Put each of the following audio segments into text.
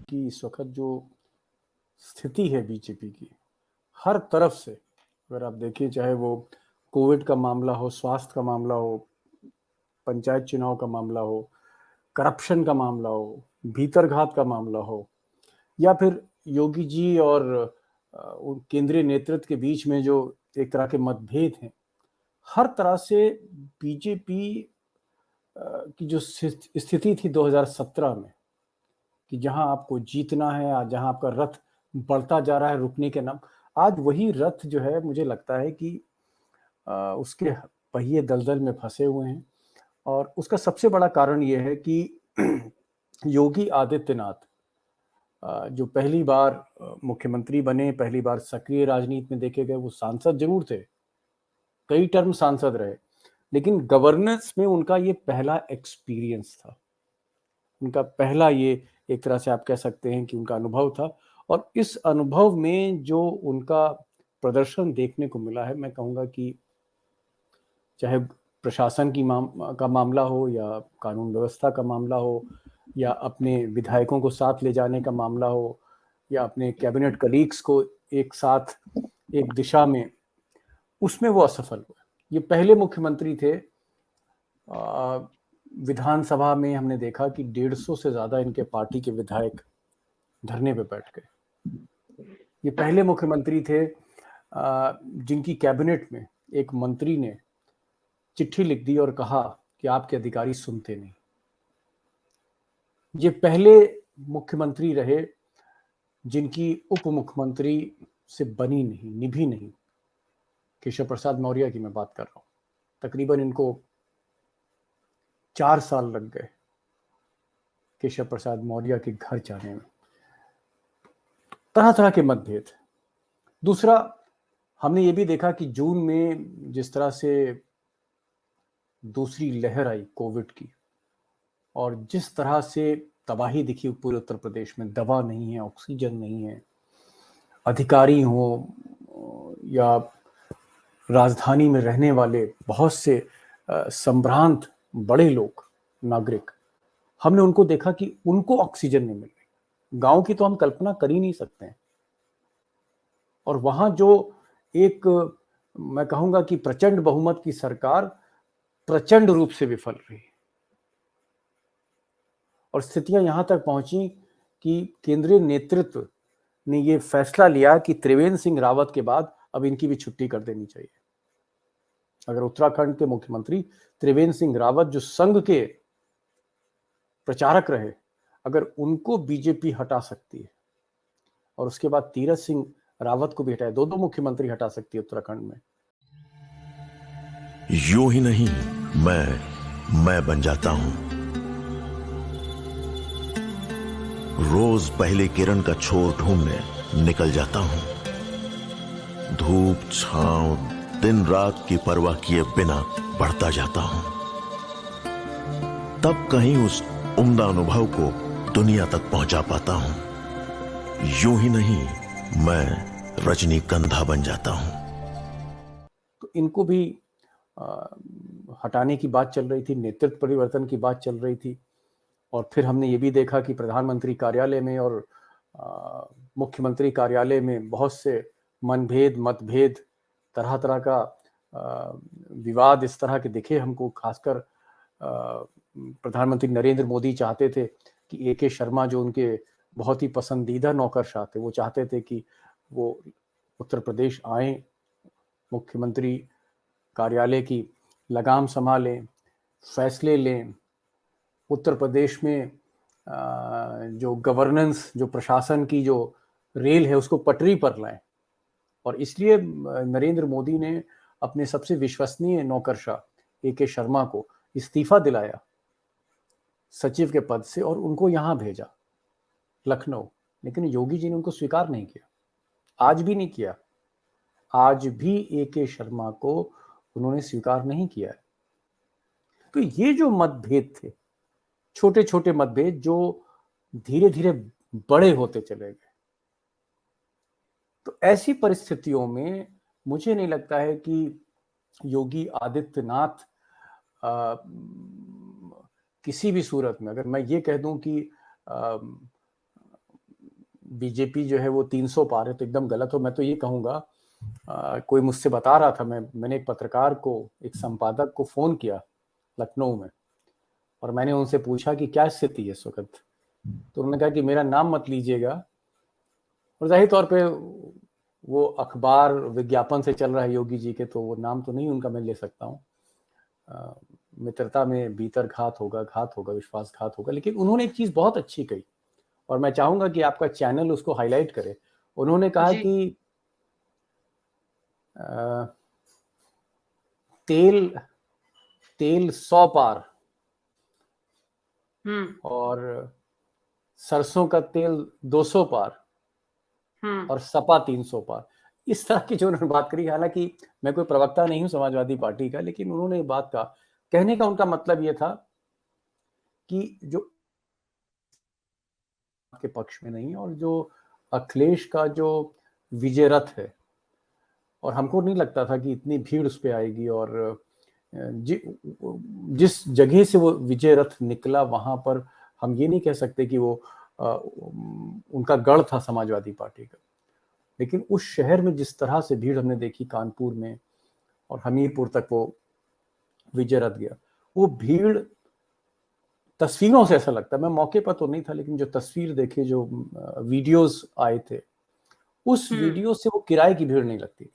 कि इस वक्त जो स्थिति है बीजेपी की, हर तरफ से अगर आप देखिए, चाहे वो कोविड का मामला हो, स्वास्थ्य का मामला हो, पंचायत चुनाव का मामला हो, करप्शन का मामला हो, भीतरघात का मामला हो, या फिर योगी जी और केंद्रीय नेतृत्व के बीच में जो एक तरह के मतभेद हैं, हर तरह से बीजेपी की जो स्थिति थी 2017 में कि जहां आपको जीतना है, जहां आपका रथ बढ़ता जा रहा है रुकने के नाम, आज वही रथ जो है मुझे लगता है कि उसके पहिए दलदल में फंसे हुए हैं। और उसका सबसे बड़ा कारण यह है कि योगी आदित्यनाथ जो पहली बार मुख्यमंत्री बने, पहली बार सक्रिय राजनीति में देखे गए, वो सांसद जरूर थे, कई टर्म सांसद रहे, लेकिन गवर्नेंस में उनका ये पहला एक्सपीरियंस था, उनका पहला ये एक तरह से आप कह सकते हैं कि उनका अनुभव था। और इस अनुभव में जो उनका प्रदर्शन देखने को मिला है, मैं कहूँगा कि चाहे प्रशासन का मामला हो, या कानून व्यवस्था का मामला हो, या अपने विधायकों को साथ ले जाने का मामला हो, या अपने कैबिनेट कलीग्स को एक साथ एक दिशा में, उसमें वो असफल हुए। ये पहले मुख्यमंत्री थे, विधानसभा में हमने देखा कि 150 से ज्यादा इनके पार्टी के विधायक धरने पे बैठ गए। ये पहले मुख्यमंत्री थे जिनकी कैबिनेट में एक मंत्री ने चिट्ठी लिख दी और कहा कि आपके अधिकारी सुनते नहीं। ये पहले मुख्यमंत्री रहे जिनकी उप मुख्यमंत्री से बनी नहीं, निभी नहीं। केशव प्रसाद मौर्य की मैं बात कर रहा हूं। तकरीबन इनको 4 साल लग गए केशव प्रसाद मौर्य के घर जाने में। तरह तरह के मतभेद। दूसरा, हमने ये भी देखा कि जून में जिस तरह से दूसरी लहर आई कोविड की, और जिस तरह से तबाही दिखी पूरे उत्तर प्रदेश में, दवा नहीं है, ऑक्सीजन नहीं है, अधिकारी हो या राजधानी में रहने वाले बहुत से संभ्रांत बड़े लोग, नागरिक, हमने उनको देखा कि उनको ऑक्सीजन नहीं मिल रही। गांव की तो हम कल्पना कर ही नहीं सकते हैं। और वहां जो एक, मैं कहूंगा कि प्रचंड बहुमत की सरकार प्रचंड रूप से विफल रही, और स्थितियां यहां तक पहुंची कि केंद्रीय नेतृत्व ने यह फैसला लिया कि त्रिवेंद्र सिंह रावत के बाद अब इनकी भी छुट्टी कर देनी चाहिए। अगर उत्तराखंड के मुख्यमंत्री त्रिवेंद्र सिंह रावत, जो संघ के प्रचारक रहे, अगर उनको बीजेपी हटा सकती है, और उसके बाद तीरथ सिंह रावत को भी हटाए, दो मुख्यमंत्री हटा सकती है उत्तराखंड में। यूं ही नहीं, मैं बन जाता हूं। रोज पहले किरण का छोर ढूंढने निकल जाता हूं। धूप छांव दिन रात की परवाह किए बिना बढ़ता जाता हूं। तब कहीं उस उम्दा अनुभव को दुनिया तक पहुंचा पाता हूं। यूं ही नहीं, मैं रजनीगंधा बन जाता हूं। तो इनको भी हटाने की बात चल रही थी, नेतृत्व परिवर्तन की बात चल रही थी। और फिर हमने ये भी देखा कि प्रधानमंत्री कार्यालय में और मुख्यमंत्री कार्यालय में बहुत से मनभेद, मतभेद, तरह तरह का विवाद इस तरह के दिखे हमको। खासकर प्रधानमंत्री नरेंद्र मोदी चाहते थे कि ए.के. शर्मा, जो उनके बहुत ही पसंदीदा नौकरशाह थे, वो चाहते थे कि वो उत्तर प्रदेश आए, मुख्यमंत्री कार्यालय की लगाम संभालें, फैसले लें, उत्तर प्रदेश में जो गवर्नेंस, जो प्रशासन की जो रेल है, उसको पटरी पर लाएं। और इसलिए नरेंद्र मोदी ने अपने सबसे विश्वसनीय नौकरशाह ए.के. शर्मा को इस्तीफा दिलाया सचिव के पद से, और उनको यहां भेजा लखनऊ। लेकिन योगी जी ने उनको स्वीकार नहीं किया, आज भी नहीं किया। आज भी ए.के. शर्मा को उन्होंने स्वीकार नहीं किया है। तो ये जो मतभेद थे, छोटे छोटे मतभेद, जो धीरे धीरे बड़े होते चले गए। तो ऐसी परिस्थितियों में मुझे नहीं लगता है कि योगी आदित्यनाथ किसी भी सूरत में, अगर मैं ये कह दूं कि बीजेपी जो है वो 300 पार है तो एकदम गलत हो। मैं तो ये कहूँगा, कोई मुझसे बता रहा था, मैंने एक पत्रकार को, एक संपादक को फोन किया लखनऊ में, और मैंने उनसे पूछा कि क्या स्थिति है इस वक्त। तो उन्होंने कहा कि मेरा नाम मत लीजिएगा, और जाहिर तौर पे वो अखबार विज्ञापन से चल रहा है योगी जी के, तो वो नाम तो नहीं उनका मैं ले सकता हूँ। मित्रता में भीतर घात होगा, विश्वासघात होगा। लेकिन उन्होंने एक चीज बहुत अच्छी कही, और मैं चाहूंगा कि आपका चैनल उसको हाईलाइट करे। उन्होंने कहा कि तेल 100 पार और सरसों का तेल 200 पार और सपा 300 पार। इस तरह की जो उन्होंने बात करी, हालांकि मैं कोई प्रवक्ता नहीं हूं समाजवादी पार्टी का, लेकिन उन्होंने ये बात कहा, कहने का उनका मतलब ये था कि जो के पक्ष में नहीं, और जो अखिलेश का जो विजय रथ है, और हमको नहीं लगता था कि इतनी भीड़ उस पर आएगी, और जिस जगह से वो विजय रथ निकला वहां पर हम ये नहीं कह सकते कि वो उनका गढ़ था समाजवादी पार्टी का। लेकिन उस शहर में जिस तरह से भीड़ हमने देखी, कानपुर में और हमीरपुर तक वो विजय रथ गया, वो भीड़ तस्वीरों से ऐसा लगता है, मैं मौके पर तो नहीं था, लेकिन जो तस्वीर देखे, जो वीडियोस आए थे, उस वीडियो से वो किराए की भीड़ नहीं लगती थी।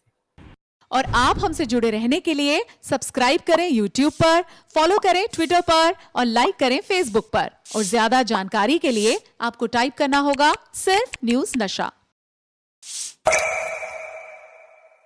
और आप हमसे जुड़े रहने के लिए सब्सक्राइब करें YouTube पर, फॉलो करें Twitter पर और लाइक करें Facebook पर। और ज्यादा जानकारी के लिए आपको टाइप करना होगा सिर्फ न्यूज़ नशा।